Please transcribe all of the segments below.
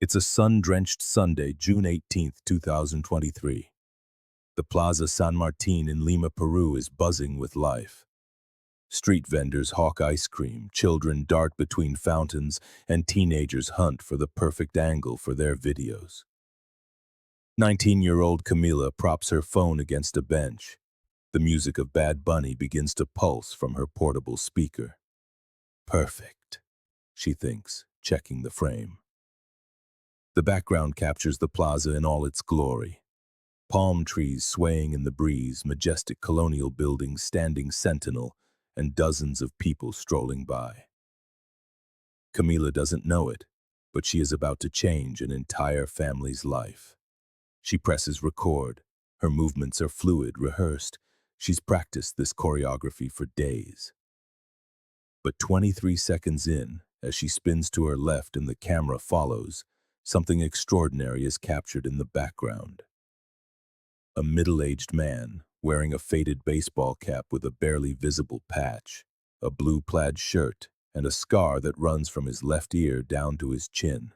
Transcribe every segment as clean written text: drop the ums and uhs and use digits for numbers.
It's a sun-drenched Sunday, June 18th, 2023. The Plaza San Martin in Lima, Peru is buzzing with life. Street vendors hawk ice cream, children dart between fountains, and teenagers hunt for the perfect angle for their videos. 19-year-old Camila props her phone against a bench. The music of Bad Bunny begins to pulse from her portable speaker. Perfect, she thinks, checking the frame. The background captures the plaza in all its glory. Palm trees swaying in the breeze, majestic colonial buildings standing sentinel, and dozens of people strolling by. Camila doesn't know it, but she is about to change an entire family's life. She presses record. Her movements are fluid, rehearsed. She's practiced this choreography for days. But 23 seconds in, as she spins to her left and the camera follows, something extraordinary is captured in the background. A middle-aged man, wearing a faded baseball cap with a barely visible patch, a blue plaid shirt, and a scar that runs from his left ear down to his chin.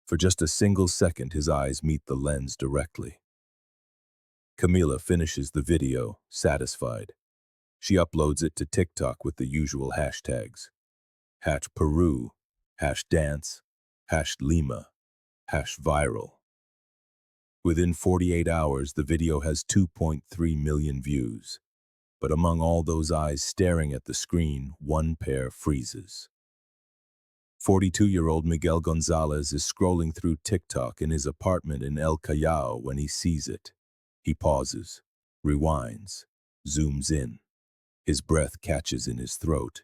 For just a single second, his eyes meet the lens directly. Camila finishes the video, satisfied. She uploads it to TikTok with the usual hashtags. #Peru, #dance, #Lima, #viral. Within 48 hours, the video has 2.3 million views. But among all those eyes staring at the screen, one pair freezes. 42-year-old Miguel González is scrolling through TikTok in his apartment in El Callao when he sees it. He pauses, rewinds, zooms in. His breath catches in his throat.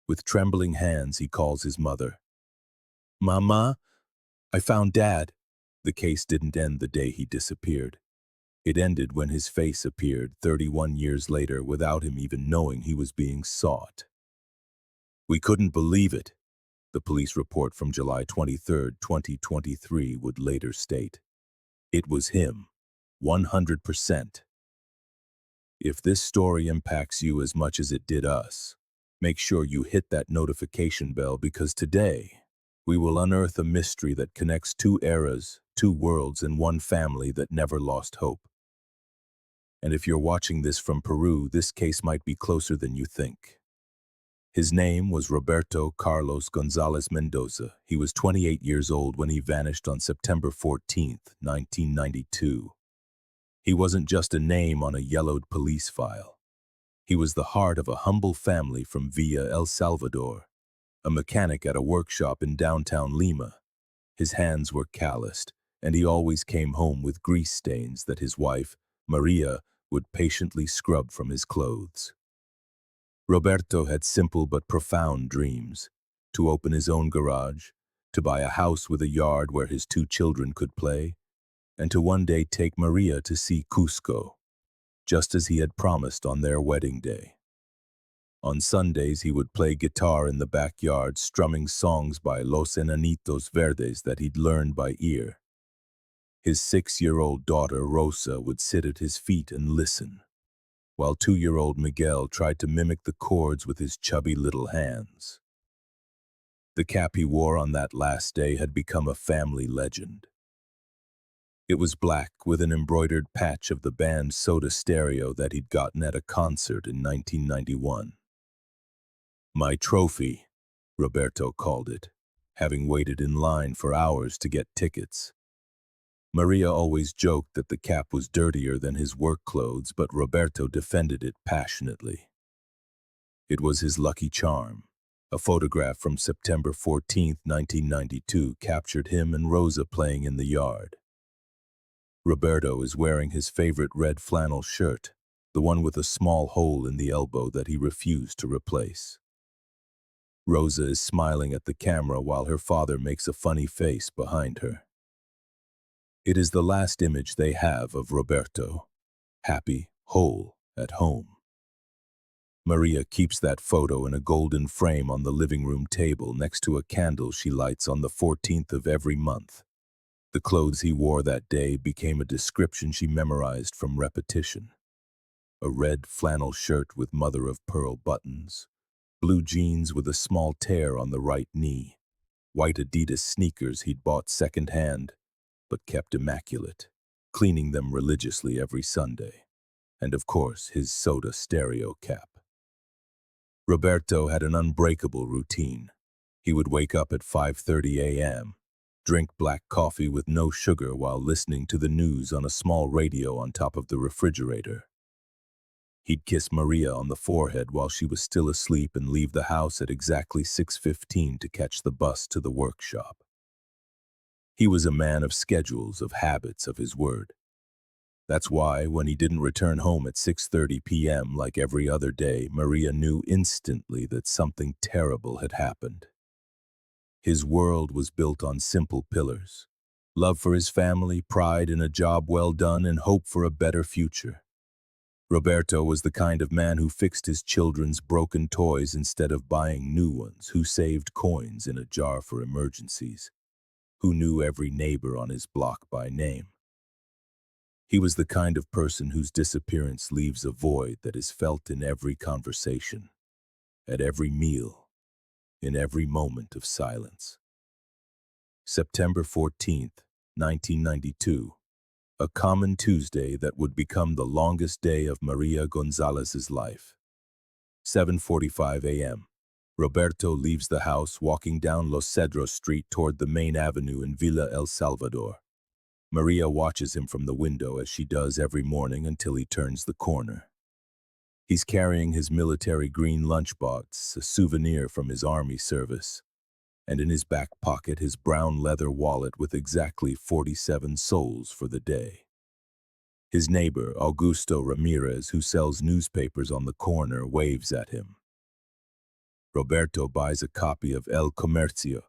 With trembling hands, he calls his mother. "Mama, I found Dad." The case didn't end the day he disappeared. It ended when his face appeared 31 years later without him even knowing he was being sought. "We couldn't believe it," the police report from July 23, 2023 would later state. "It was him, 100%. If this story impacts you as much as it did us, make sure you hit that notification bell, because today we will unearth a mystery that connects two eras, two worlds, and one family that never lost hope. And if you're watching this from Peru, this case might be closer than you think. His name was Roberto Carlos González Mendoza. He was 28 years old when he vanished on September 14, 1992. He wasn't just a name on a yellowed police file. He was the heart of a humble family from Villa El Salvador, a mechanic at a workshop in downtown Lima. His hands were calloused, and he always came home with grease stains that his wife, Maria, would patiently scrub from his clothes. Roberto had simple but profound dreams: to open his own garage, to buy a house with a yard where his two children could play, and to one day take Maria to see Cusco, just as he had promised on their wedding day. On Sundays, he would play guitar in the backyard, strumming songs by Los Enanitos Verdes that he'd learned by ear. His 6-year-old daughter, Rosa, would sit at his feet and listen, while 2-year-old Miguel tried to mimic the chords with his chubby little hands. The cap he wore on that last day had become a family legend. It was black with an embroidered patch of the band Soda Stereo that he'd gotten at a concert in 1991. "My trophy," Roberto called it, having waited in line for hours to get tickets. Maria always joked that the cap was dirtier than his work clothes, but Roberto defended it passionately. It was his lucky charm. A photograph from September 14, 1992 captured him and Rosa playing in the yard. Roberto is wearing his favorite red flannel shirt, the one with a small hole in the elbow that he refused to replace. Rosa is smiling at the camera while her father makes a funny face behind her. It is the last image they have of Roberto, happy, whole, at home. Maria keeps that photo in a golden frame on the living room table next to a candle she lights on the 14th of every month. The clothes he wore that day became a description she memorized from repetition. A red flannel shirt with mother-of-pearl buttons, blue jeans with a small tear on the right knee, white Adidas sneakers he'd bought second-hand, but kept immaculate, cleaning them religiously every Sunday, and of course his soda stereo cap. Roberto had an unbreakable routine. He would wake up at 5:30 a.m., drink black coffee with no sugar while listening to the news on a small radio on top of the refrigerator. He'd kiss Maria on the forehead while she was still asleep and leave the house at exactly 6:15 to catch the bus to the workshop. He was a man of schedules, of habits, of his word. That's why, when he didn't return home at 6:30 p.m. like every other day, Maria knew instantly that something terrible had happened. His world was built on simple pillars: love for his family, pride in a job well done, and hope for a better future. Roberto was the kind of man who fixed his children's broken toys instead of buying new ones, who saved coins in a jar for emergencies, who knew every neighbor on his block by name. He was the kind of person whose disappearance leaves a void that is felt in every conversation, at every meal, in every moment of silence. September 14th, 1992, a common Tuesday that would become the longest day of Maria González's life. 7:45 a.m. Roberto leaves the house, walking down Los Cedros Street toward the main avenue in Villa El Salvador. Maria watches him from the window as she does every morning until he turns the corner. He's carrying his military green lunchbox, a souvenir from his army service, and in his back pocket his brown leather wallet with exactly 47 soles for the day. His neighbor, Augusto Ramirez, who sells newspapers on the corner, waves at him. Roberto buys a copy of El Comercio,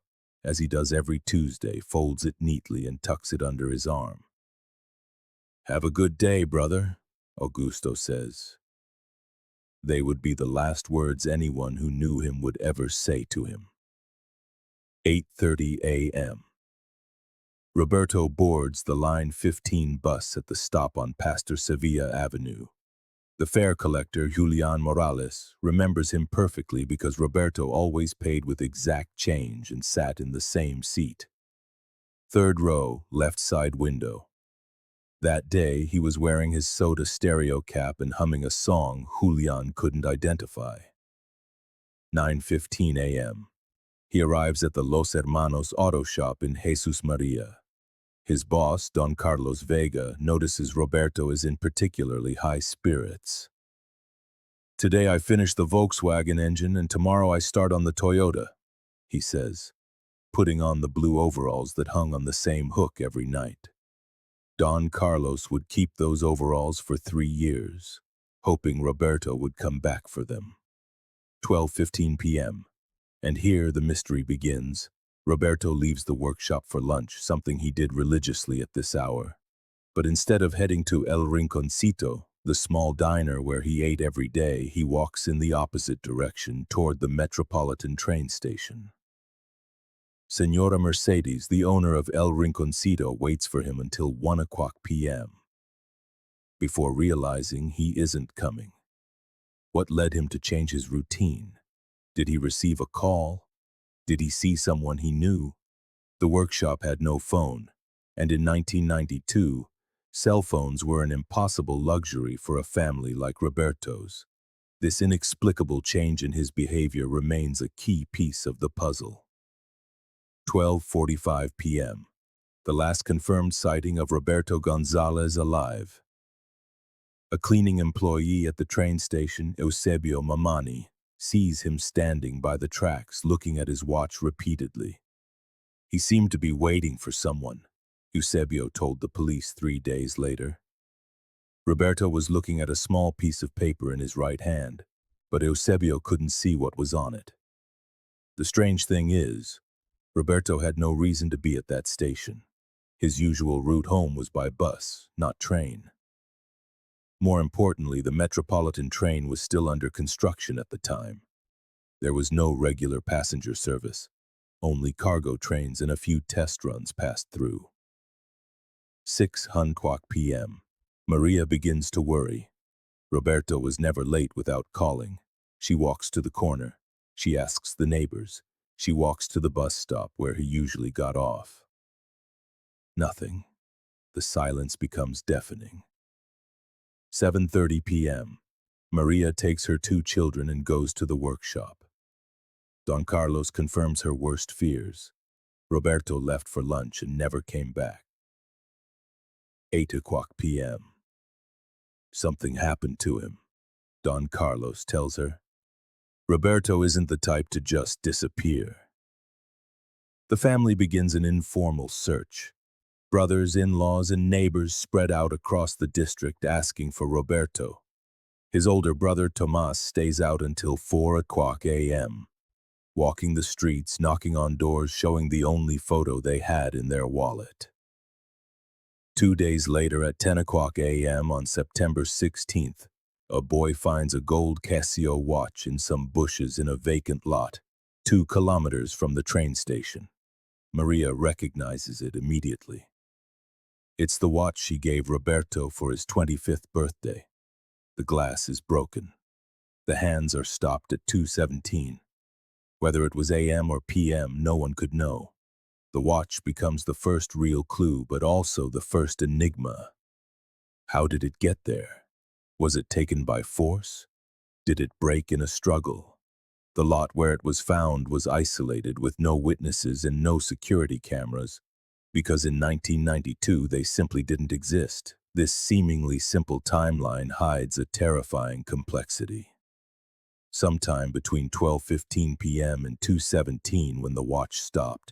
as he does every Tuesday, folds it neatly and tucks it under his arm. "Have a good day, brother," Augusto says. They would be the last words anyone who knew him would ever say to him. 8:30 a.m. Roberto boards the Line 15 bus at the stop on Pastor Sevilla Avenue. The fare collector, Julian Morales, remembers him perfectly because Roberto always paid with exact change and sat in the same seat. Third row, left side window. That day, he was wearing his soda stereo cap and humming a song Julian couldn't identify. 9:15 a.m. He arrives at the Los Hermanos auto shop in Jesus Maria. His boss, Don Carlos Vega, notices Roberto is in particularly high spirits. "Today I finish the Volkswagen engine and tomorrow I start on the Toyota," he says, putting on the blue overalls that hung on the same hook every night. Don Carlos would keep those overalls for 3 years, hoping Roberto would come back for them. 12:15 p.m. And here the mystery begins. Roberto leaves the workshop for lunch, something he did religiously at this hour. But instead of heading to El Rinconcito, the small diner where he ate every day, he walks in the opposite direction toward the Metropolitan train station. Senora Mercedes, the owner of El Rinconcito, waits for him until 1 o'clock p.m. before realizing he isn't coming. What led him to change his routine? Did he receive a call? Did he see someone he knew? The workshop had no phone, and in 1992, cell phones were an impossible luxury for a family like Roberto's. This inexplicable change in his behavior remains a key piece of the puzzle. 12:45 p.m. The last confirmed sighting of Roberto González alive. A cleaning employee at the train station, Eusebio Mamani, sees him standing by the tracks, looking at his watch repeatedly. He seemed to be waiting for someone, Eusebio told the police 3 days later. Roberto was looking at a small piece of paper in his right hand, but Eusebio couldn't see what was on it. The strange thing is, Roberto had no reason to be at that station. His usual route home was by bus, not train. More importantly, the Metropolitan train was still under construction at the time. There was no regular passenger service. Only cargo trains and a few test runs passed through. 6:00 p.m. Maria begins to worry. Roberto was never late without calling. She walks to the corner. She asks the neighbors. She walks to the bus stop where he usually got off. Nothing. The silence becomes deafening. 7:30 p.m. Maria takes her 2 children and goes to the workshop. Don Carlos confirms her worst fears. Roberto left for lunch and never came back. 8 o'clock p.m. Something happened to him, Don Carlos tells her. Roberto isn't the type to just disappear. The family begins an informal search. Brothers, in-laws, and neighbors spread out across the district asking for Roberto. His older brother, Tomas, stays out until 4 o'clock a.m., walking the streets, knocking on doors, showing the only photo they had in their wallet. 2 days later, at 10 o'clock a.m. on September 16th, a boy finds a gold Casio watch in some bushes in a vacant lot, 2 kilometers from the train station. Maria recognizes it immediately. It's the watch she gave Roberto for his 25th birthday. The glass is broken. The hands are stopped at 2:17. Whether it was AM or PM, no one could know. The watch becomes the first real clue, but also the first enigma. How did it get there? Was it taken by force? Did it break in a struggle? The lot where it was found was isolated with no witnesses and no security cameras, because in 1992 they simply didn't exist. This seemingly simple timeline hides a terrifying complexity. Sometime between 12:15 p.m. and 2:17, when the watch stopped,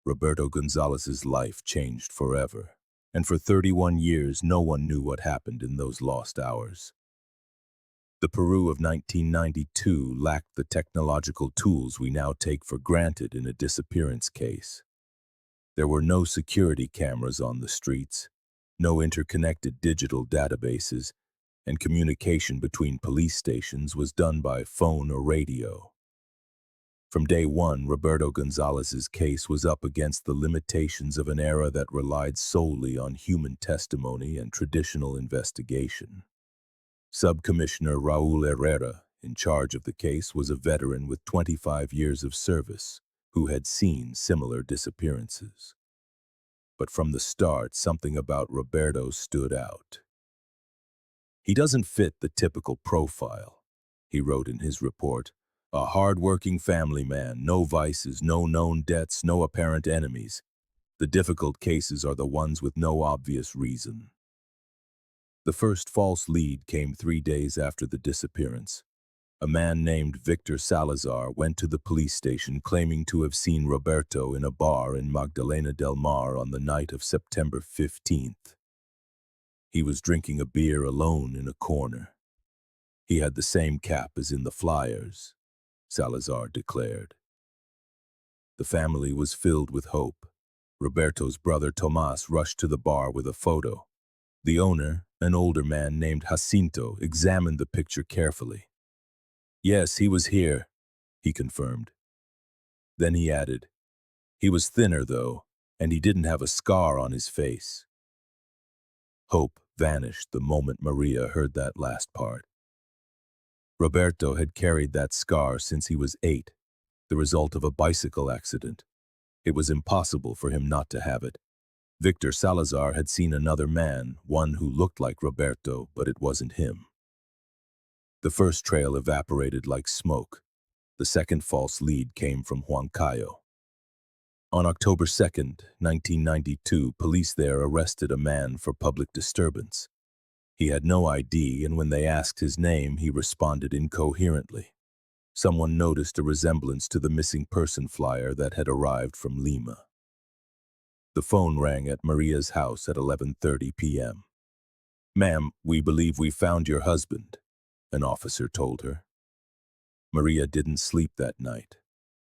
Roberto González's life changed forever. And for 31 years, no one knew what happened in those lost hours. The Peru of 1992 lacked the technological tools we now take for granted in a disappearance case. There were no security cameras on the streets, no interconnected digital databases, and communication between police stations was done by phone or radio. From day one, Roberto González's case was up against the limitations of an era that relied solely on human testimony and traditional investigation. Subcommissioner Raúl Herrera, in charge of the case, was a veteran with 25 years of service who had seen similar disappearances. But from the start, something about Roberto stood out. He doesn't fit the typical profile, he wrote in his report. A hard-working family man, no vices, no known debts, no apparent enemies. The difficult cases are the ones with no obvious reason. The first false lead came 3 days after the disappearance. A man named Victor Salazar went to the police station claiming to have seen Roberto in a bar in Magdalena del Mar on the night of September 15th. He was drinking a beer alone in a corner. He had the same cap as in the flyers, Salazar declared. The family was filled with hope. Roberto's brother Tomas rushed to the bar with a photo. The owner, an older man named Jacinto, examined the picture carefully. Yes, he was here, he confirmed. Then he added, he was thinner though, and he didn't have a scar on his face. Hope vanished the moment Maria heard that last part. Roberto had carried that scar since he was 8, the result of a bicycle accident. It was impossible for him not to have it. Victor Salazar had seen another man, one who looked like Roberto, but it wasn't him. The first trail evaporated like smoke. The second false lead came from Huancayo. On October 2nd, 1992, police there arrested a man for public disturbance. He had no ID, and when they asked his name, he responded incoherently. Someone noticed a resemblance to the missing person flyer that had arrived from Lima. The phone rang at Maria's house at 11:30 p.m. Ma'am, we believe we found your husband, an officer told her. Maria didn't sleep that night.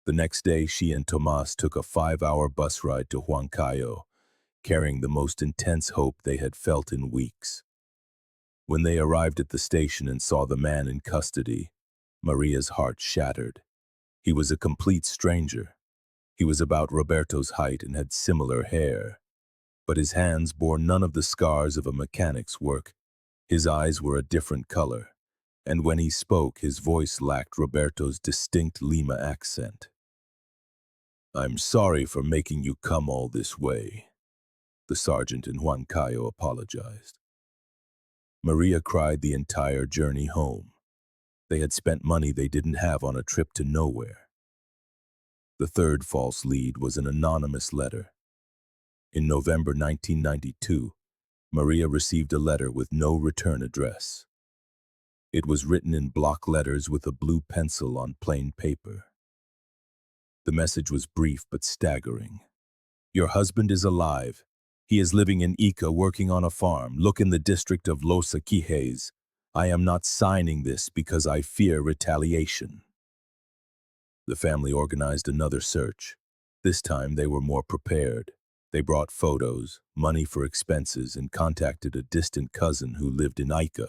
The next day, she and Tomas took a 5-hour bus ride to Huancayo, carrying the most intense hope they had felt in weeks. When they arrived at the station and saw the man in custody, Maria's heart shattered. He was a complete stranger. He was about Roberto's height and had similar hair, but his hands bore none of the scars of a mechanic's work. His eyes were a different color, and when he spoke, his voice lacked Roberto's distinct Lima accent. I'm sorry for making you come all this way. The sergeant in Huancayo apologized. Maria cried the entire journey home. They had spent money they didn't have on a trip to nowhere. The third false lead was an anonymous letter. In November 1992, Maria received a letter with no return address. It was written in block letters with a blue pencil on plain paper. The message was brief but staggering. Your husband is alive. He is living in Ica working on a farm. Look in the district of Los Aquijes. I am not signing this because I fear retaliation. The family organized another search. This time they were more prepared. They brought photos, money for expenses, and contacted a distant cousin who lived in Ica.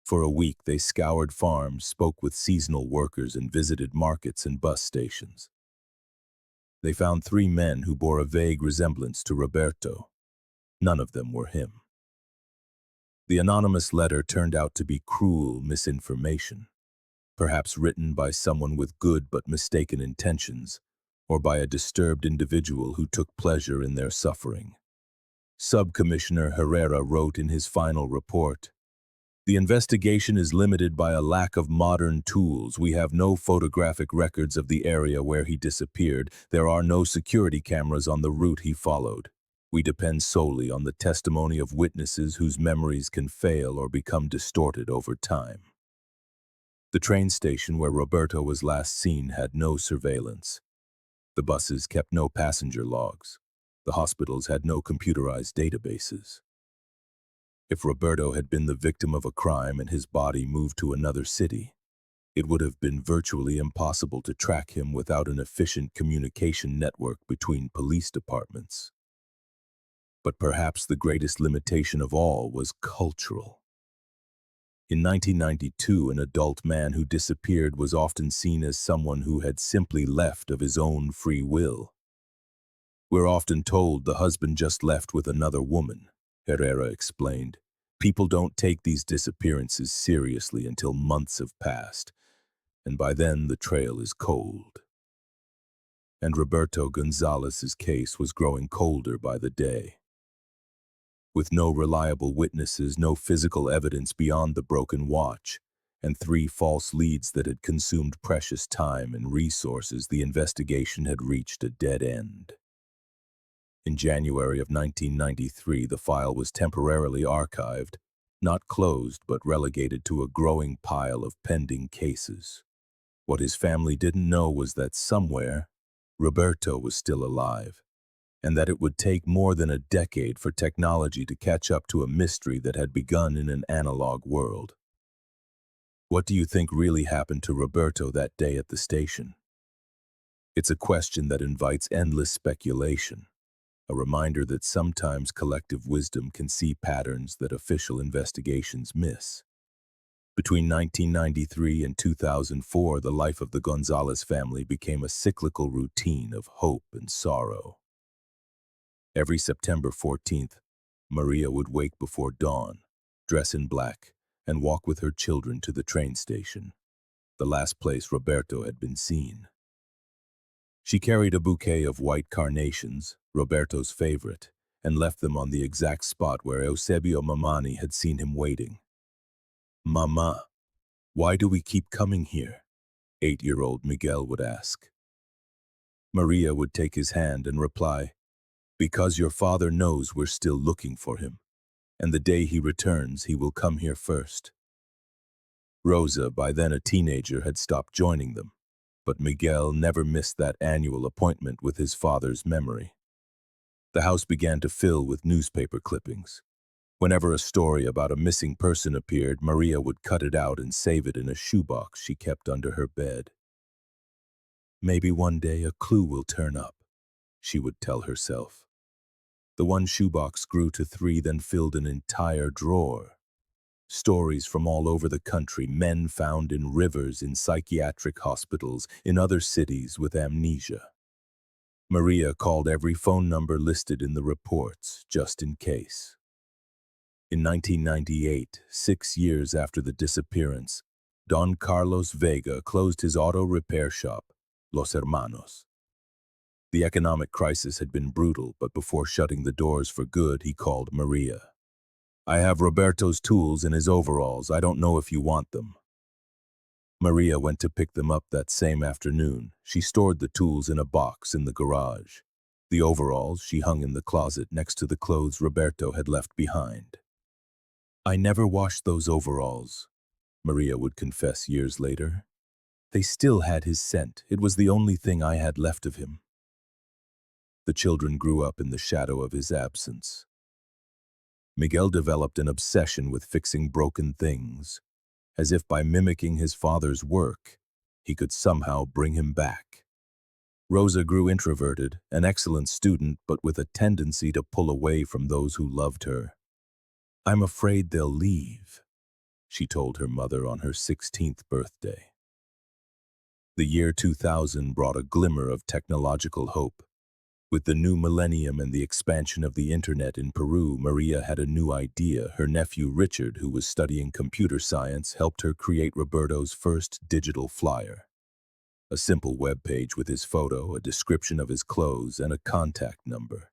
For a week they scoured farms, spoke with seasonal workers, and visited markets and bus stations. They found 3 men who bore a vague resemblance to Roberto. None of them were him. The anonymous letter turned out to be cruel misinformation, perhaps written by someone with good but mistaken intentions, or by a disturbed individual who took pleasure in their suffering. Sub-Commissioner Herrera wrote in his final report, "The investigation is limited by a lack of modern tools. We have no photographic records of the area where he disappeared. There are no security cameras on the route he followed. We depend solely on the testimony of witnesses whose memories can fail or become distorted over time." The train station where Roberto was last seen had no surveillance. The buses kept no passenger logs. The hospitals had no computerized databases. If Roberto had been the victim of a crime and his body moved to another city, it would have been virtually impossible to track him without an efficient communication network between police departments. But perhaps the greatest limitation of all was cultural. In 1992, an adult man who disappeared was often seen as someone who had simply left of his own free will. We're often told the husband just left with another woman, Herrera explained. People don't take these disappearances seriously until months have passed, and by then the trail is cold. And Roberto González's case was growing colder by the day. With no reliable witnesses, no physical evidence beyond the broken watch, and 3 false leads that had consumed precious time and resources, the investigation had reached a dead end. In January of 1993, the file was temporarily archived, not closed but relegated to a growing pile of pending cases. What his family didn't know was that somewhere, Roberto was still alive, and that it would take more than a decade for technology to catch up to a mystery that had begun in an analog world. What do you think really happened to Roberto that day at the station? It's a question that invites endless speculation, a reminder that sometimes collective wisdom can see patterns that official investigations miss. Between 1993 and 2004, the life of the González family became a cyclical routine of hope and sorrow. Every September 14th, Maria would wake before dawn, dress in black, and walk with her children to the train station, the last place Roberto had been seen. She carried a bouquet of white carnations, Roberto's favorite, and left them on the exact spot where Eusebio Mamani had seen him waiting. "Mama, why do we keep coming here?" 8-year-old Miguel would ask. Maria would take his hand and reply, "Because your father knows we're still looking for him, and the day he returns, he will come here first." Rosa, by then a teenager, had stopped joining them, but Miguel never missed that annual appointment with his father's memory. The house began to fill with newspaper clippings. Whenever a story about a missing person appeared, Maria would cut it out and save it in a shoebox she kept under her bed. "Maybe one day a clue will turn up," she would tell herself. The one shoebox grew to 3, then filled an entire drawer. Stories from all over the country, men found in rivers, in psychiatric hospitals, in other cities with amnesia. Maria called every phone number listed in the reports, just in case. In 1998, 6 years after the disappearance, Don Carlos Vega closed his auto repair shop, Los Hermanos. The economic crisis had been brutal, but before shutting the doors for good, he called Maria. "I have Roberto's tools in his overalls. I don't know if you want them." Maria went to pick them up that same afternoon. She stored the tools in a box in the garage. The overalls she hung in the closet next to the clothes Roberto had left behind. "I never washed those overalls," Maria would confess years later. "They still had his scent. It was the only thing I had left of him." The children grew up in the shadow of his absence. Miguel developed an obsession with fixing broken things, as if by mimicking his father's work, he could somehow bring him back. Rosa grew introverted, an excellent student, but with a tendency to pull away from those who loved her. "I'm afraid they'll leave," she told her mother on her 16th birthday. The year 2000 brought a glimmer of technological hope. With the new millennium and the expansion of the internet in Peru, Maria had a new idea. Her nephew Richard, who was studying computer science, helped her create Roberto's first digital flyer. A simple web page with his photo, a description of his clothes, and a contact number.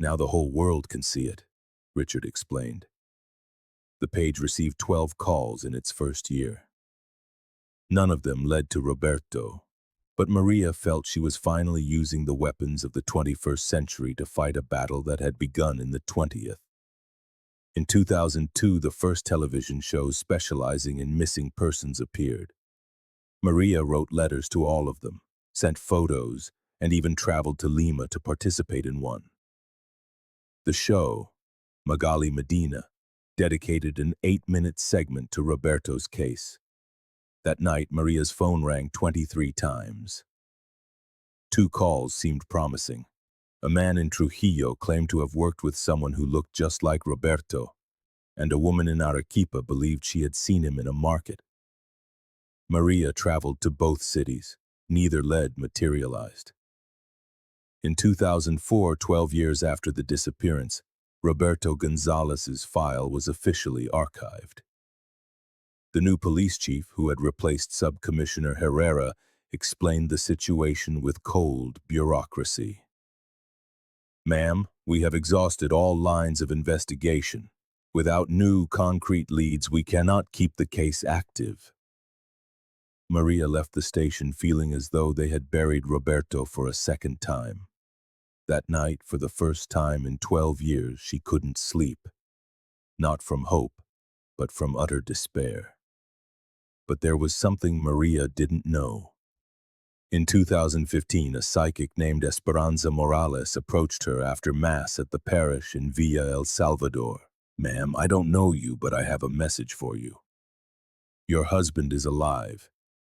"Now the whole world can see it," Richard explained. The page received 12 calls in its first year. None of them led to Roberto, but Maria felt she was finally using the weapons of the 21st century to fight a battle that had begun in the 20th. In 2002, the first television shows specializing in missing persons appeared. Maria wrote letters to all of them, sent photos, and even traveled to Lima to participate in one. The show, Magali Medina, dedicated an 8-minute segment to Roberto's case. That night, Maria's phone rang 23 times. 2 calls seemed promising. A man in Trujillo claimed to have worked with someone who looked just like Roberto, and a woman in Arequipa believed she had seen him in a market. Maria traveled to both cities. Neither lead materialized. In 2004, 12 years after the disappearance, Roberto González's file was officially archived. The new police chief, who had replaced Sub-Commissioner Herrera, explained the situation with cold bureaucracy. "Ma'am, we have exhausted all lines of investigation. Without new, concrete leads, we cannot keep the case active." Maria left the station feeling as though they had buried Roberto for a second time. That night, for the first time in 12 years, she couldn't sleep. Not from hope, but from utter despair. But there was something Maria didn't know. In 2015, a psychic named Esperanza Morales approached her after Mass at the parish in Villa El Salvador. "Ma'am, I don't know you, but I have a message for you. Your husband is alive.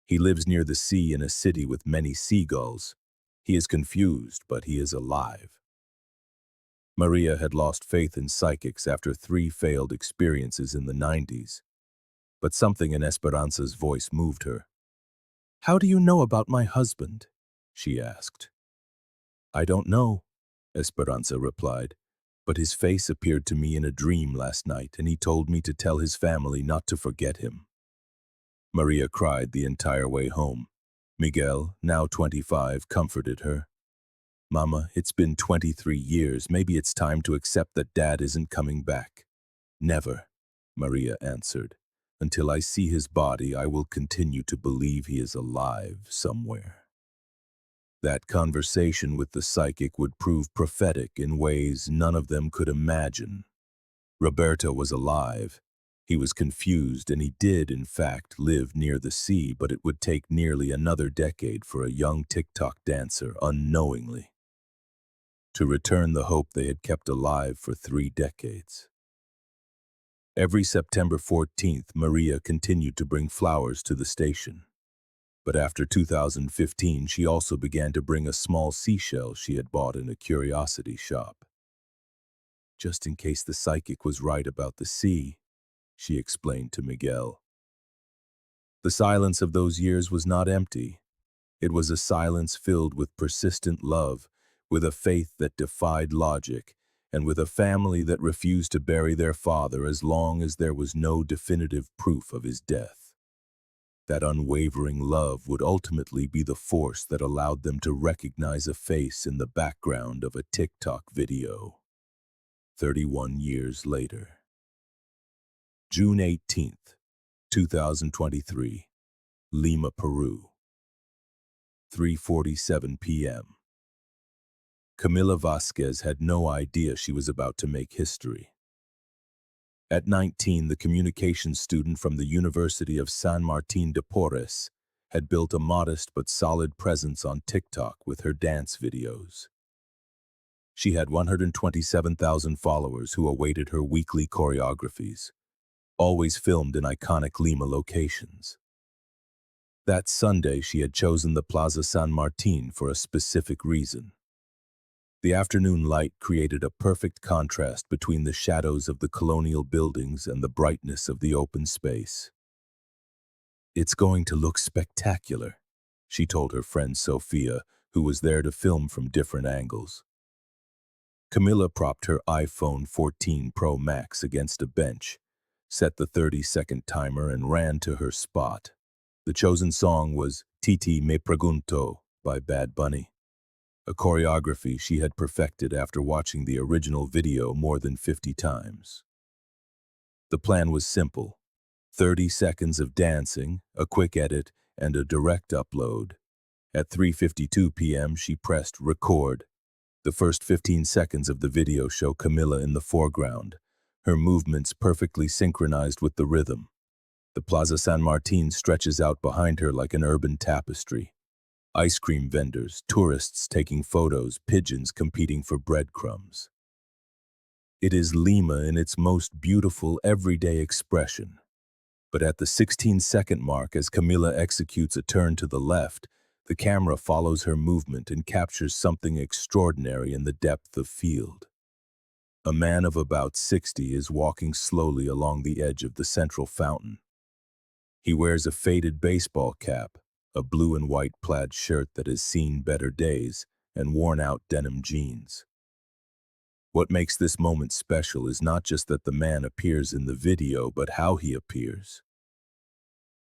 He lives near the sea in a city with many seagulls. He is confused, but he is alive." Maria had lost faith in psychics after 3 failed experiences in the 90s. But something in Esperanza's voice moved her. "How do you know about my husband?" she asked. "I don't know," Esperanza replied, "but his face appeared to me in a dream last night, and he told me to tell his family not to forget him." Maria cried the entire way home. Miguel, now 25, comforted her. "Mama, it's been 23 years. Maybe it's time to accept that Dad isn't coming back." "Never," Maria answered. "Until I see his body, I will continue to believe he is alive somewhere." That conversation with the psychic would prove prophetic in ways none of them could imagine. Roberto was alive. He was confused, and he did, in fact, live near the sea, but it would take nearly another decade for a young TikTok dancer, unknowingly, to return the hope they had kept alive for 3 decades. Every September 14th, Maria continued to bring flowers to the station. But after 2015, she also began to bring a small seashell she had bought in a curiosity shop. "Just in case the psychic was right about the sea," she explained to Miguel. The silence of those years was not empty. It was a silence filled with persistent love, with a faith that defied logic, and with a family that refused to bury their father as long as there was no definitive proof of his death. That unwavering love would ultimately be the force that allowed them to recognize a face in the background of a TikTok video. 31 years later. June 18th, 2023. Lima, Peru. 3:47 p.m. Camila Vasquez had no idea she was about to make history. At 19, the communications student from the University of San Martín de Porres had built a modest but solid presence on TikTok with her dance videos. She had 127,000 followers who awaited her weekly choreographies, always filmed in iconic Lima locations. That Sunday, she had chosen the Plaza San Martín for a specific reason. The afternoon light created a perfect contrast between the shadows of the colonial buildings and the brightness of the open space. "It's going to look spectacular," she told her friend Sophia, who was there to film from different angles. Camila propped her iPhone 14 Pro Max against a bench, set the 30-second timer, and ran to her spot. The chosen song was Titi Me Pregunto by Bad Bunny, a choreography she had perfected after watching the original video more than 50 times. The plan was simple: 30 seconds of dancing, a quick edit, and a direct upload. At 3:52 p.m., she pressed record. The first 15 seconds of the video show Camila in the foreground, her movements perfectly synchronized with the rhythm. The Plaza San Martín stretches out behind her like an urban tapestry. Ice cream vendors, tourists taking photos, pigeons competing for breadcrumbs. It is Lima in its most beautiful, everyday expression. But at the 16-second mark, as Camila executes a turn to the left, the camera follows her movement and captures something extraordinary in the depth of field. A man of about 60 is walking slowly along the edge of the central fountain. He wears a faded baseball cap, a blue and white plaid shirt that has seen better days, and worn-out denim jeans. What makes this moment special is not just that the man appears in the video, but how he appears.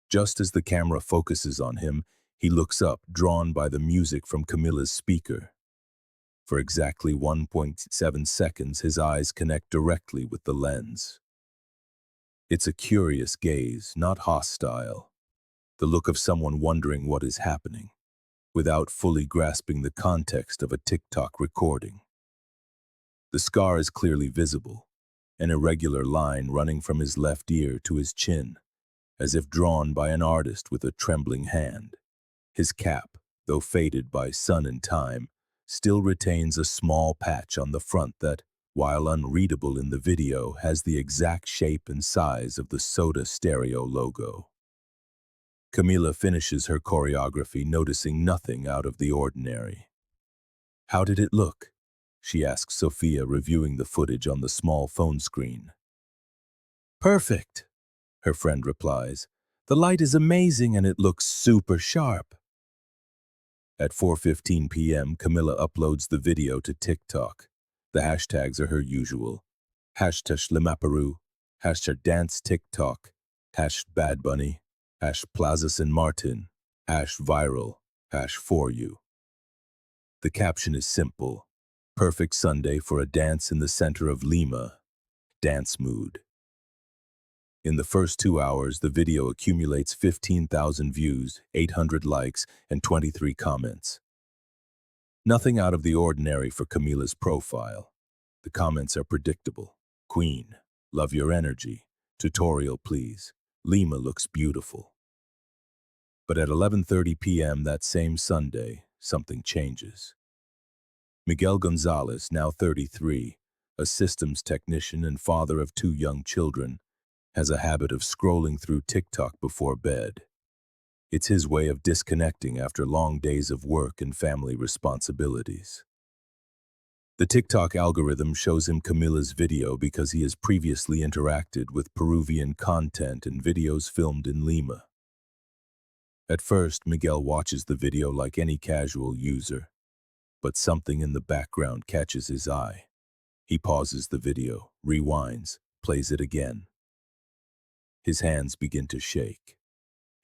Just as the camera focuses on him, he looks up, drawn by the music from Camila's speaker. For exactly 1.7 seconds, his eyes connect directly with the lens. It's a curious gaze, not hostile. The look of someone wondering what is happening, without fully grasping the context of a TikTok recording. The scar is clearly visible, an irregular line running from his left ear to his chin, as if drawn by an artist with a trembling hand. His cap, though faded by sun and time, still retains a small patch on the front that, while unreadable in the video, has the exact shape and size of the Soda Stereo logo. Camila finishes her choreography, noticing nothing out of the ordinary. "How did it look?" she asks Sophia, reviewing the footage on the small phone screen. "Perfect," her friend replies. "The light is amazing and it looks super sharp." At 4:15 p.m., Camila uploads the video to TikTok. The hashtags are her usual. #LimaPeru, #DanceTikTok, #BadBunny, #Plaza San Martin, #viral, #4you. The caption is simple: "Perfect Sunday for a dance in the center of Lima. Dance mood." In the first 2 hours, the video accumulates 15,000 views, 800 likes, and 23 comments. Nothing out of the ordinary for Camila's profile. The comments are predictable. "Queen, love your energy. Tutorial, please. Lima looks beautiful." But at 11:30 p.m. that same Sunday, something changes. Miguel González, now 33, a systems technician and father of 2 young children, has a habit of scrolling through TikTok before bed. It's his way of disconnecting after long days of work and family responsibilities. The TikTok algorithm shows him Camila's video because he has previously interacted with Peruvian content and videos filmed in Lima. At first, Miguel watches the video like any casual user, but something in the background catches his eye. He pauses the video, rewinds, plays it again. His hands begin to shake.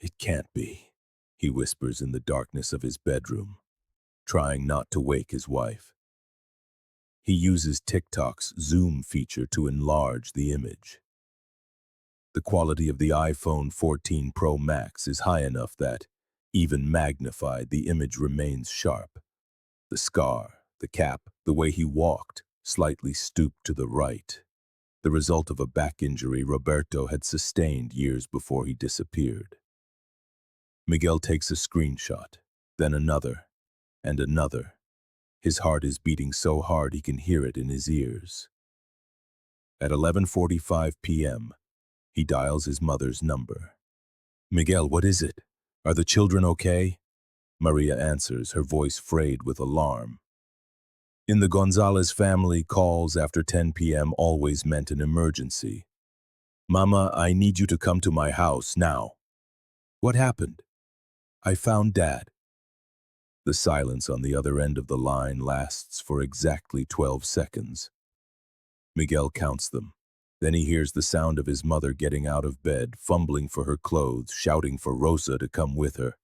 It can't be, he whispers in the darkness of his bedroom, trying not to wake his wife. He uses TikTok's zoom feature to enlarge the image. The quality of the iPhone 14 Pro Max is high enough that, even magnified, the image remains sharp. The scar, the cap, the way he walked, slightly stooped to the right. The result of a back injury Roberto had sustained years before he disappeared. Miguel takes a screenshot, then another, and another. His heart is beating so hard he can hear it in his ears. At 11:45 p.m., he dials his mother's number. "Miguel, what is it? Are the children okay?" Maria answers, her voice frayed with alarm. In the González family, calls after 10 p.m. always meant an emergency. "Mama, I need you to come to my house now." "What happened?" "I found Dad." The silence on the other end of the line lasts for exactly 12 seconds. Miguel counts them. Then he hears the sound of his mother getting out of bed, fumbling for her clothes, shouting for Rosa to come with her.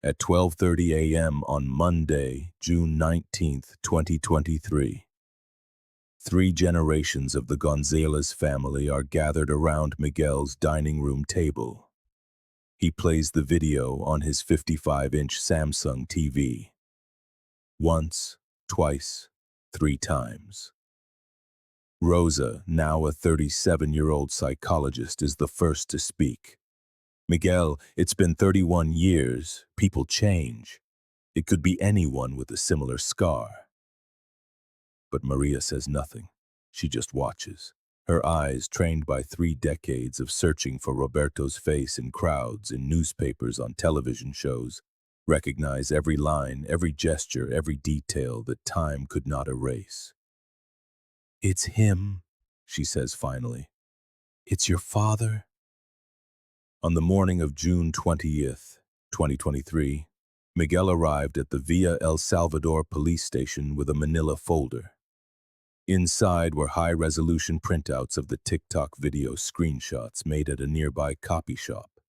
At 12:30 a.m. on Monday, June 19, 2023. 3 generations of the González family are gathered around Miguel's dining room table. He plays the video on his 55-inch Samsung TV. Once, twice, 3 times. Rosa, now a 37-year-old psychologist, is the first to speak. "Miguel, it's been 31 years. People change. It could be anyone with a similar scar." But Maria says nothing. She just watches. Her eyes, trained by 3 decades of searching for Roberto's face in crowds, in newspapers, on television shows, recognize every line, every gesture, every detail that time could not erase. "It's him," she says finally. "It's your father." On the morning of June 20th, 2023, Miguel arrived at the Villa El Salvador police station with a manila folder. Inside were high-resolution printouts of the TikTok video screenshots made at a nearby copy shop.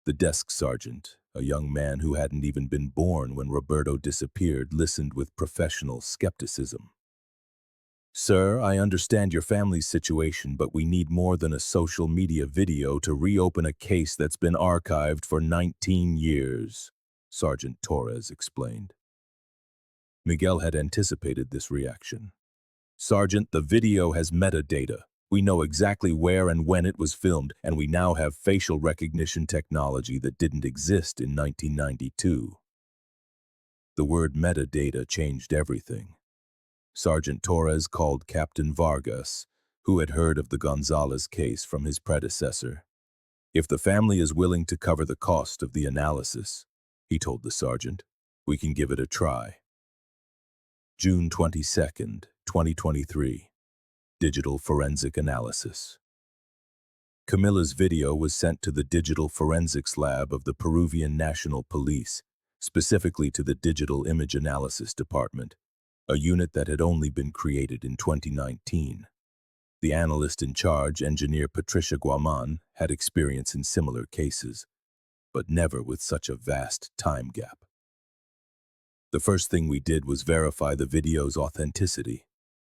The desk sergeant, a young man who hadn't even been born when Roberto disappeared, listened with professional skepticism. "Sir, I understand your family's situation, but we need more than a social media video to reopen a case that's been archived for 19 years, Sergeant Torres explained. Miguel had anticipated this reaction. "Sergeant, the video has metadata. We know exactly where and when it was filmed, and we now have facial recognition technology that didn't exist in 1992. The word metadata changed everything. Sergeant Torres called Captain Vargas, who had heard of the González case from his predecessor. "If the family is willing to cover the cost of the analysis," he told the sergeant, "we can give it a try." June 22nd, 2023. Digital Forensic Analysis. Camilla's video was sent to the Digital Forensics Lab of the Peruvian National Police, specifically to the Digital Image Analysis Department, a unit that had only been created in 2019. The analyst in charge, engineer Patricia Guaman, had experience in similar cases, but never with such a vast time gap. "The first thing we did was verify the video's authenticity,"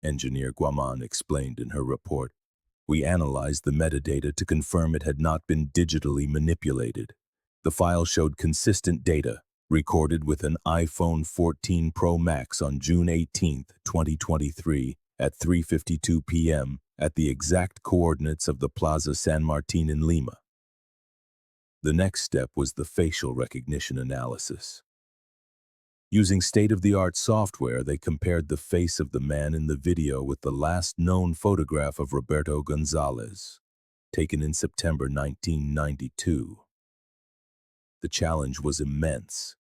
Engineer Guaman explained in her report. "We analyzed the metadata to confirm it had not been digitally manipulated. The file showed consistent data, recorded with an iPhone 14 Pro Max on June 18, 2023, at 3:52 p.m. at the exact coordinates of the Plaza San Martin in Lima." The next step was the facial recognition analysis. Using state-of-the-art software, they compared the face of the man in the video with the last known photograph of Roberto González, taken in September 1992. The challenge was immense,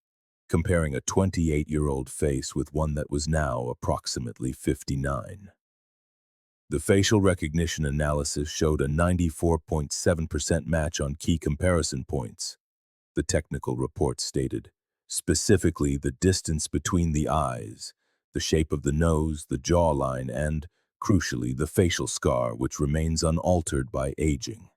comparing a 28-year-old face with one that was now approximately 59. The facial recognition analysis showed a 94.7% match on key comparison points, the technical report stated. Specifically, the distance between the eyes, the shape of the nose, the jawline, and, crucially, the facial scar, which remains unaltered by aging.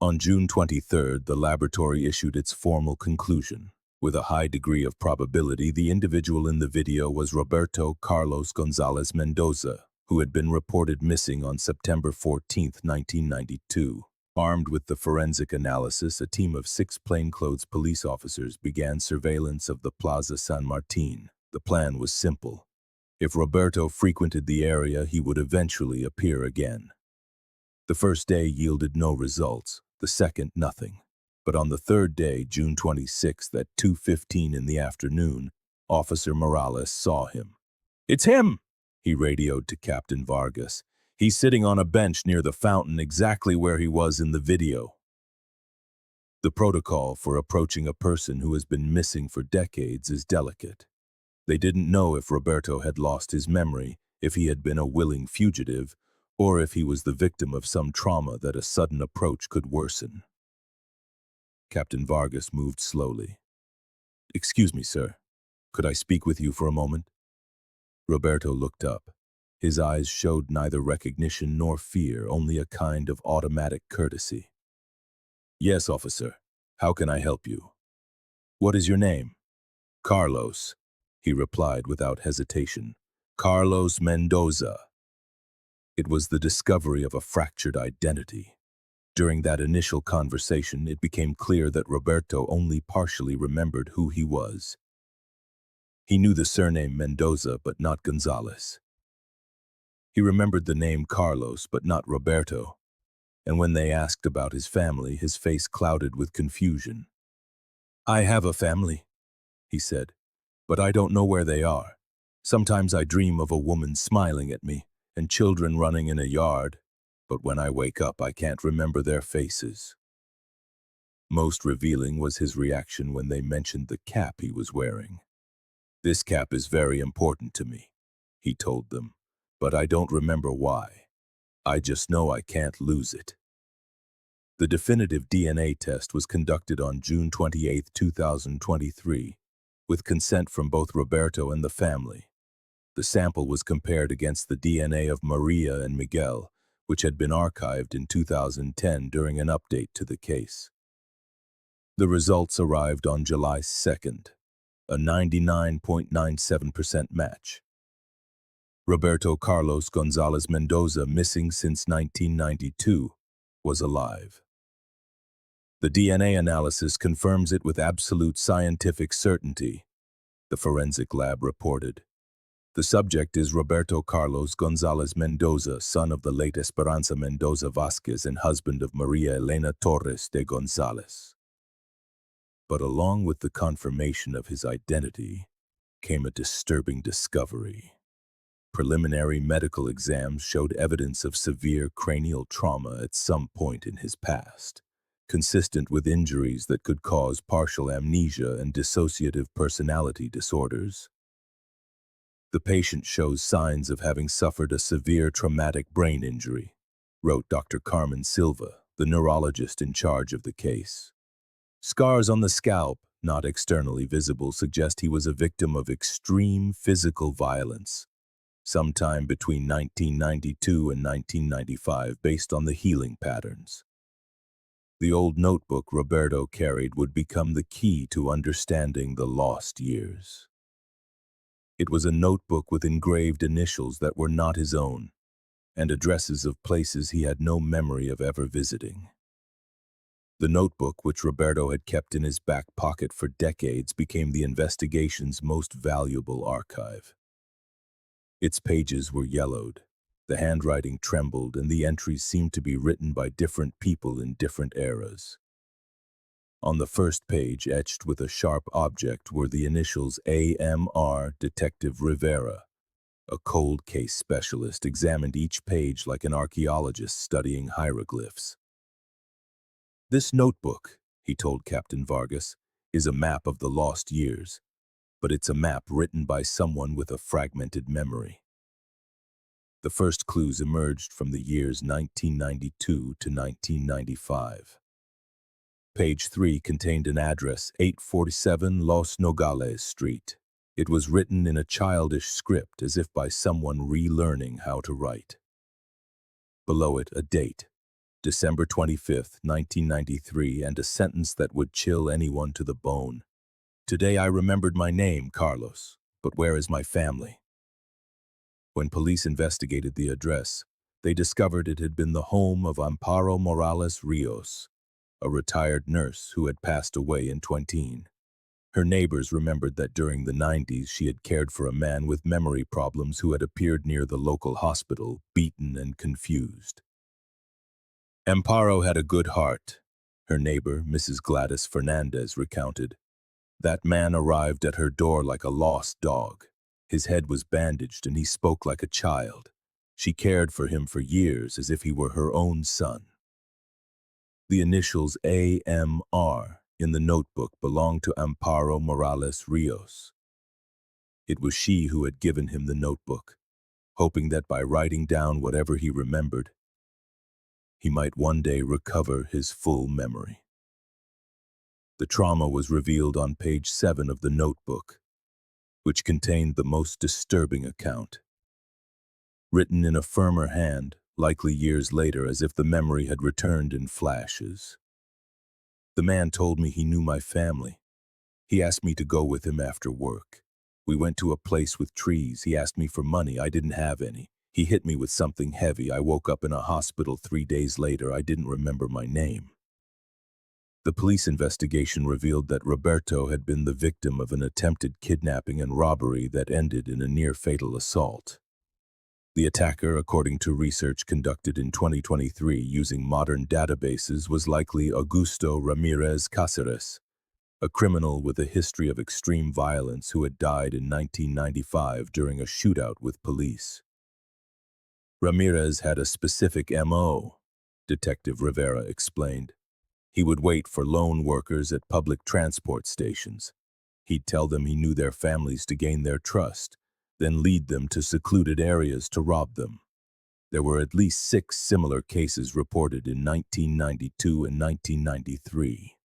On June 23rd, the laboratory issued its formal conclusion. With a high degree of probability, the individual in the video was Roberto Carlos González Mendoza, who had been reported missing on September 14, 1992. Armed with the forensic analysis, a team of 6 plainclothes police officers began surveillance of the Plaza San Martin. The plan was simple. If Roberto frequented the area, he would eventually appear again. The first day yielded no results, the second nothing. But on the third day, June 26th, at 2:15 in the afternoon, Officer Morales saw him. "It's him!" he radioed to Captain Vargas. "He's sitting on a bench near the fountain, exactly where he was in the video." The protocol for approaching a person who has been missing for decades is delicate. They didn't know if Roberto had lost his memory, if he had been a willing fugitive, or if he was the victim of some trauma that a sudden approach could worsen. Captain Vargas moved slowly. "Excuse me, sir. Could I speak with you for a moment?" Roberto looked up. His eyes showed neither recognition nor fear, only a kind of automatic courtesy. "Yes, officer. How can I help you?" "What is your name?" "Carlos," he replied without hesitation. "Carlos Mendoza." It was the discovery of a fractured identity. During that initial conversation, it became clear that Roberto only partially remembered who he was. He knew the surname Mendoza, but not González. He remembered the name Carlos, but not Roberto. And when they asked about his family, his face clouded with confusion. "I have a family," he said, "but I don't know where they are. Sometimes I dream of a woman smiling at me and children running in a yard, but when I wake up, I can't remember their faces." Most revealing was his reaction when they mentioned the cap he was wearing. "This cap is very important to me," he told them, "but I don't remember why. I just know I can't lose it." The definitive DNA test was conducted on June 28, 2023, with consent from both Roberto and the family. The sample was compared against the DNA of Maria and Miguel, which had been archived in 2010 during an update to the case. The results arrived on July 2nd, a 99.97% match. Roberto Carlos González Mendoza, missing since 1992, was alive. The DNA analysis confirms it with absolute scientific certainty, the forensic lab reported. The subject is Roberto Carlos González Mendoza, son of the late Esperanza Mendoza Vázquez and husband of María Elena Torres de González. But along with the confirmation of his identity came a disturbing discovery. Preliminary medical exams showed evidence of severe cranial trauma at some point in his past, consistent with injuries that could cause partial amnesia and dissociative personality disorders. "The patient shows signs of having suffered a severe traumatic brain injury," wrote Dr. Carmen Silva, the neurologist in charge of the case. "Scars on the scalp, not externally visible, suggest he was a victim of extreme physical violence, sometime between 1992 and 1995, based on the healing patterns." The old notebook Roberto carried would become the key to understanding the lost years. It was a notebook with engraved initials that were not his own, and addresses of places he had no memory of ever visiting. The notebook, which Roberto had kept in his back pocket for decades, became the investigation's most valuable archive. Its pages were yellowed, the handwriting trembled, and the entries seemed to be written by different people in different eras. On the first page, etched with a sharp object, were the initials AMR. Detective Rivera, a cold case specialist, examined each page like an archaeologist studying hieroglyphs. "This notebook," he told Captain Vargas, "is a map of the lost years, but it's a map written by someone with a fragmented memory." The first clues emerged from the years 1992 to 1995. Page 3 contained an address, 847 Los Nogales Street. It was written in a childish script, as if by someone relearning how to write. Below it, a date, December 25th, 1993, and a sentence that would chill anyone to the bone. Today I remembered my name, Carlos, but where is my family? When police investigated the address, they discovered it had been the home of Amparo Morales Rios, a retired nurse who had passed away in 20. Her neighbors remembered that during the 90s she had cared for a man with memory problems who had appeared near the local hospital, beaten and confused. Amparo had a good heart, her neighbor, Mrs. Gladys Fernandez, recounted. That man arrived at her door like a lost dog. His head was bandaged and he spoke like a child. She cared for him for years as if he were her own son. The initials AMR in the notebook belonged to Amparo Morales Rios. It was she who had given him the notebook, hoping that by writing down whatever he remembered, he might one day recover his full memory. The trauma was revealed on page 7 of the notebook, which contained the most disturbing account. Written in a firmer hand, likely years later, as if the memory had returned in flashes. The man told me he knew my family. He asked me to go with him after work. We went to a place with trees. He asked me for money. I didn't have any. He hit me with something heavy. I woke up in a hospital 3 days later. I didn't remember my name. The police investigation revealed that Roberto had been the victim of an attempted kidnapping and robbery that ended in a near-fatal assault. The attacker, according to research conducted in 2023 using modern databases, was likely Augusto Ramirez Cáceres, a criminal with a history of extreme violence who had died in 1995 during a shootout with police. Ramirez had a specific MO, Detective Rivera explained. He would wait for lone workers at public transport stations. He'd tell them he knew their families to gain their trust, then lead them to secluded areas to rob them. There were at least 6 similar cases reported in 1992 and 1993.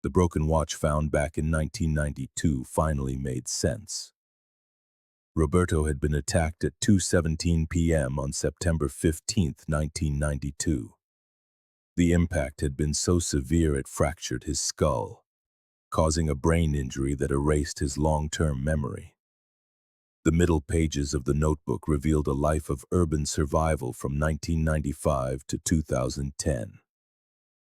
The broken watch found back in 1992 finally made sense. Roberto had been attacked at 2:17 p.m. on September 15, 1992. The impact had been so severe it fractured his skull, causing a brain injury that erased his long-term memory. The middle pages of the notebook revealed a life of urban survival from 1995 to 2010.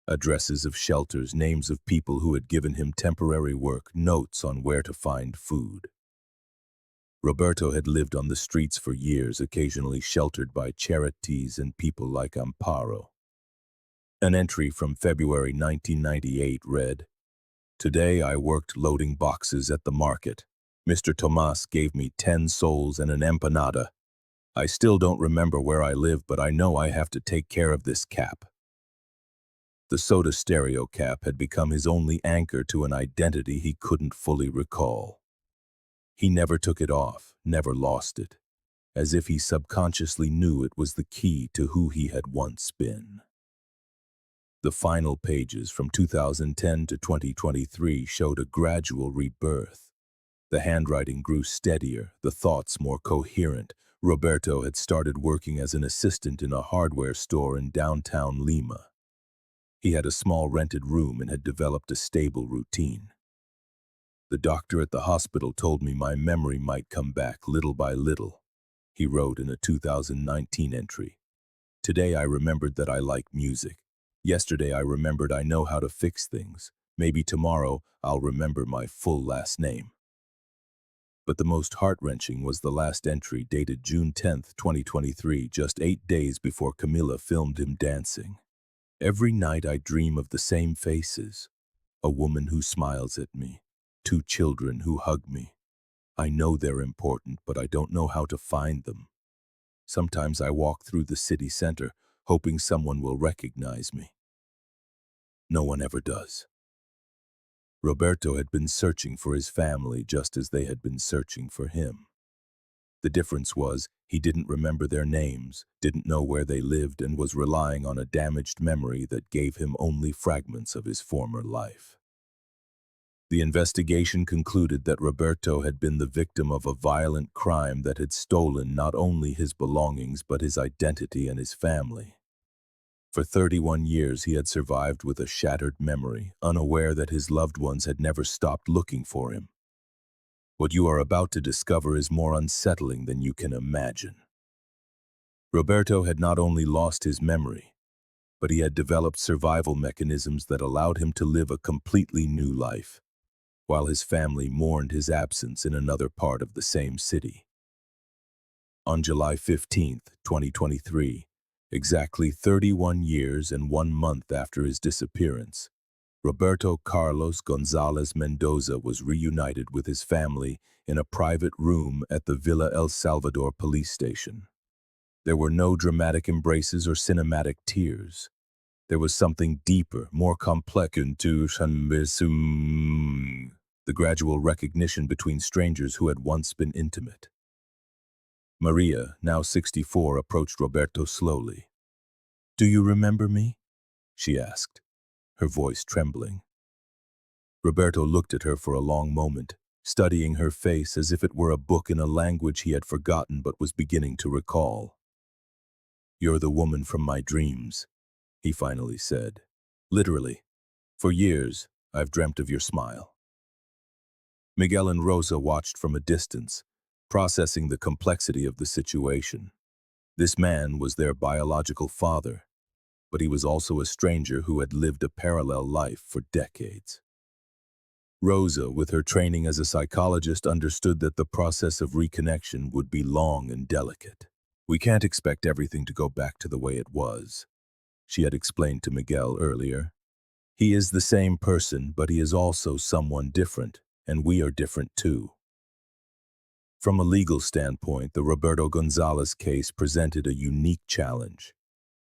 Addresses of shelters, names of people who had given him temporary work, notes on where to find food. Roberto had lived on the streets for years, occasionally sheltered by charities and people like Amparo. An entry from February 1998 read, "Today I worked loading boxes at the market. Mr. Tomas gave me 10 soles and an empanada. I still don't remember where I live, but I know I have to take care of this cap." The soda stereo cap had become his only anchor to an identity he couldn't fully recall. He never took it off, never lost it, as if he subconsciously knew it was the key to who he had once been. The final pages from 2010 to 2023 showed a gradual rebirth. The handwriting grew steadier, the thoughts more coherent. Roberto had started working as an assistant in a hardware store in downtown Lima. He had a small rented room and had developed a stable routine. "The doctor at the hospital told me my memory might come back little by little," he wrote in a 2019 entry. "Today I remembered that I like music. Yesterday I remembered I know how to fix things. Maybe tomorrow I'll remember my full last name." But the most heart-wrenching was the last entry dated June 10, 2023, just 8 days before Camila filmed him dancing. "Every night I dream of the same faces. A woman who smiles at me. 2 children who hug me. I know they're important, but I don't know how to find them. Sometimes I walk through the city center, hoping someone will recognize me. No one ever does." Roberto had been searching for his family just as they had been searching for him. The difference was he didn't remember their names, didn't know where they lived, and was relying on a damaged memory that gave him only fragments of his former life. The investigation concluded that Roberto had been the victim of a violent crime that had stolen not only his belongings but his identity and his family. For 31 years he had survived with a shattered memory, unaware that his loved ones had never stopped looking for him. What you are about to discover is more unsettling than you can imagine. Roberto had not only lost his memory, but he had developed survival mechanisms that allowed him to live a completely new life, while his family mourned his absence in another part of the same city. On July 15, 2023, exactly 31 years and 1 month after his disappearance, Roberto Carlos González Mendoza was reunited with his family in a private room at the Villa El Salvador police station. There were no dramatic embraces or cinematic tears. There was something deeper, more complex into the gradual recognition between strangers who had once been intimate. Maria, now 64, approached Roberto slowly. "Do you remember me?" she asked, her voice trembling. Roberto looked at her for a long moment, studying her face as if it were a book in a language he had forgotten but was beginning to recall. "You're the woman from my dreams," he finally said. "Literally. For years, I've dreamt of your smile." Miguel and Rosa watched from a distance, processing the complexity of the situation. This man was their biological father, but he was also a stranger who had lived a parallel life for decades. Rosa, with her training as a psychologist, understood that the process of reconnection would be long and delicate. "We can't expect everything to go back to the way it was," she had explained to Miguel earlier. "He is the same person, but he is also someone different, and we are different too." From a legal standpoint, the Roberto González case presented a unique challenge.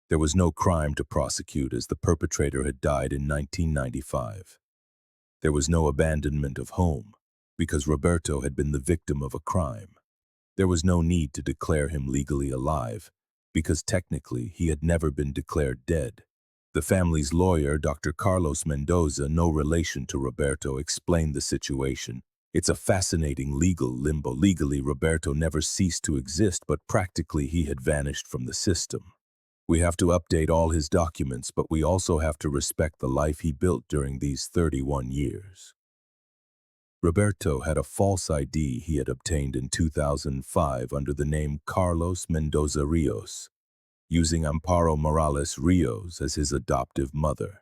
There was no crime to prosecute as the perpetrator had died in 1995. There was no abandonment of home, because Roberto had been the victim of a crime. There was no need to declare him legally alive, because technically he had never been declared dead. The family's lawyer, Dr. Carlos Mendoza, no relation to Roberto, explained the situation. "It's a fascinating legal limbo. Legally, Roberto never ceased to exist, but practically he had vanished from the system. We have to update all his documents, but we also have to respect the life he built during these 31 years. Roberto had a false ID he had obtained in 2005 under the name Carlos Mendoza Rios, using Amparo Morales Rios as his adoptive mother.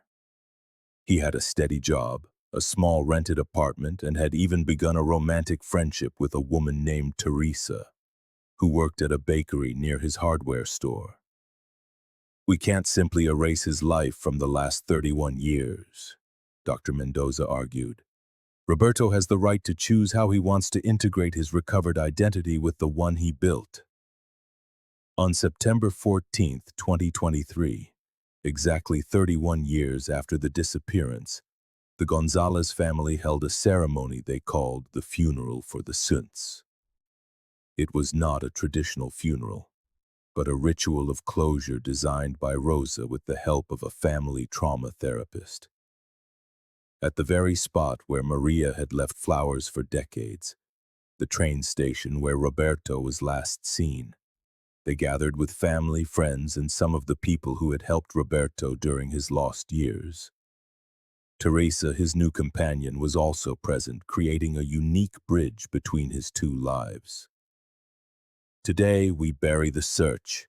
He had a steady job, a small rented apartment, and had even begun a romantic friendship with a woman named Teresa, who worked at a bakery near his hardware store. "We can't simply erase his life from the last 31 years, Dr. Mendoza argued. "Roberto has the right to choose how he wants to integrate his recovered identity with the one he built." On September 14, 2023, exactly 31 years after the disappearance, the González family held a ceremony they called the Funeral for the Saints. It was not a traditional funeral, but a ritual of closure designed by Rosa with the help of a family trauma therapist. At the very spot where Maria had left flowers for decades, the train station where Roberto was last seen, they gathered with family, friends, and some of the people who had helped Roberto during his lost years. Teresa, his new companion, was also present, creating a unique bridge between his two lives. "Today we bury the search,"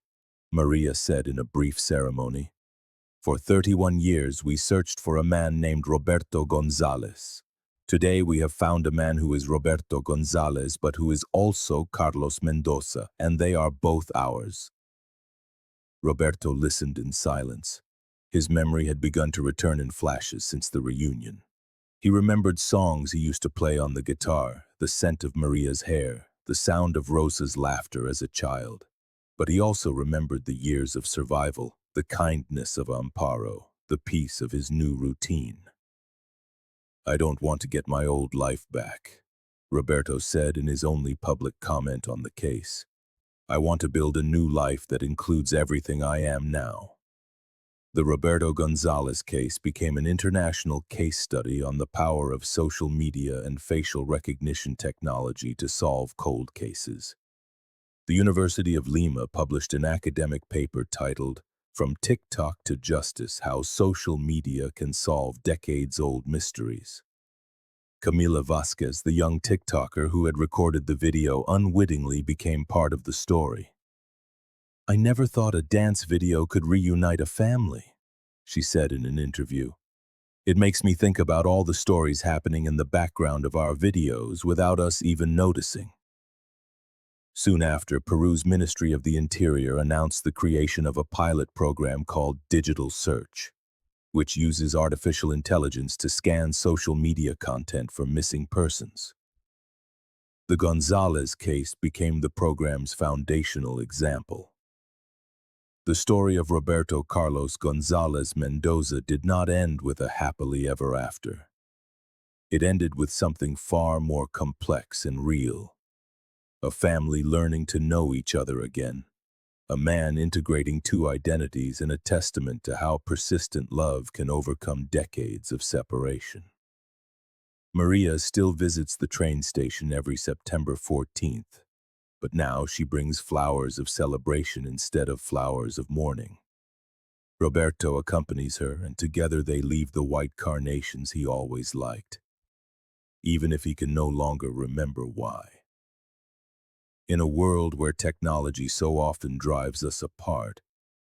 Maria said in a brief ceremony. "For 31 years we searched for a man named Roberto González. Today we have found a man who is Roberto González but who is also Carlos Mendoza, and they are both ours." Roberto listened in silence. His memory had begun to return in flashes since the reunion. He remembered songs he used to play on the guitar, the scent of Maria's hair, the sound of Rosa's laughter as a child. But he also remembered the years of survival, the kindness of Amparo, the peace of his new routine. "I don't want to get my old life back," Roberto said in his only public comment on the case. "I want to build a new life that includes everything I am now." The Roberto González case became an international case study on the power of social media and facial recognition technology to solve cold cases. The University of Lima published an academic paper titled From TikTok to justice, how social media can solve decades-old mysteries. Camila Vasquez, the young TikToker who had recorded the video, unwittingly became part of the story. "I never thought a dance video could reunite a family," she said in an interview. "It makes me think about all the stories happening in the background of our videos without us even noticing." Soon after, Peru's Ministry of the Interior announced the creation of a pilot program called Digital Search, which uses artificial intelligence to scan social media content for missing persons. The González case became the program's foundational example. The story of Roberto Carlos González Mendoza did not end with a happily ever after. It ended with something far more complex and real. A family learning to know each other again. A man integrating two identities, and a testament to how persistent love can overcome decades of separation. Maria still visits the train station every September 14th, but now she brings flowers of celebration instead of flowers of mourning. Roberto accompanies her, and together they leave the white carnations he always liked, even if he can no longer remember why. In a world where technology so often drives us apart,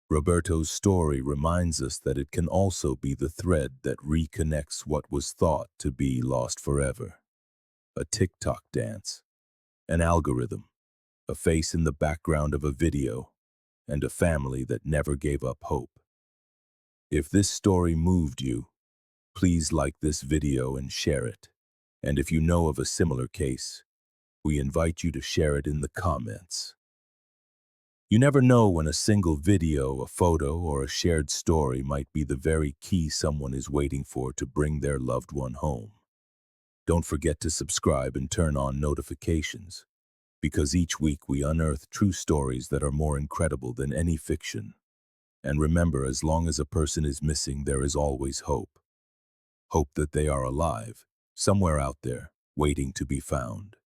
Roberto's story reminds us that it can also be the thread that reconnects what was thought to be lost forever. A TikTok dance, an algorithm, a face in the background of a video, and a family that never gave up hope. If this story moved you, please like this video and share it. And if you know of a similar case, we invite you to share it in the comments. You never know when a single video, a photo, or a shared story might be the very key someone is waiting for to bring their loved one home. Don't forget to subscribe and turn on notifications, because each week we unearth true stories that are more incredible than any fiction. And remember, as long as a person is missing, there is always hope. Hope that they are alive, somewhere out there, waiting to be found.